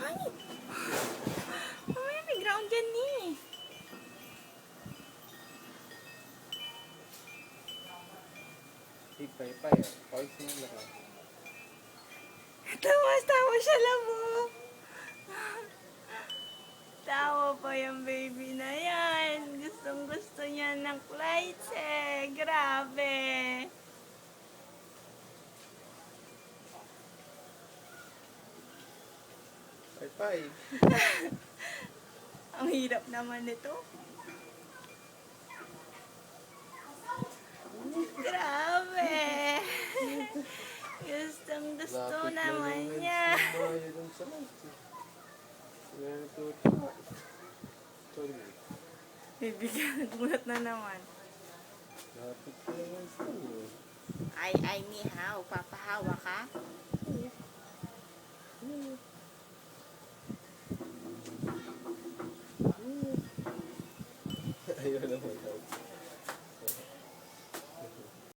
Ay! Mamaya may ground yan eh. Ipay-pay. Pawis mo lahat. Tawa siya labo. Tawa pa yung baby na yan. Gustong gusto niya ng lights eh. Grabe. Pay-pay. Ang hirap naman nito. Grabe. Gustong gusto Lapit na naman yung niya. bahay dun sa lights eh. Sila natutuwa. Sorry. Bibigyan, gulat na naman. Lapit na yung lights na eh. Ay, ni hao. Papahawa ka?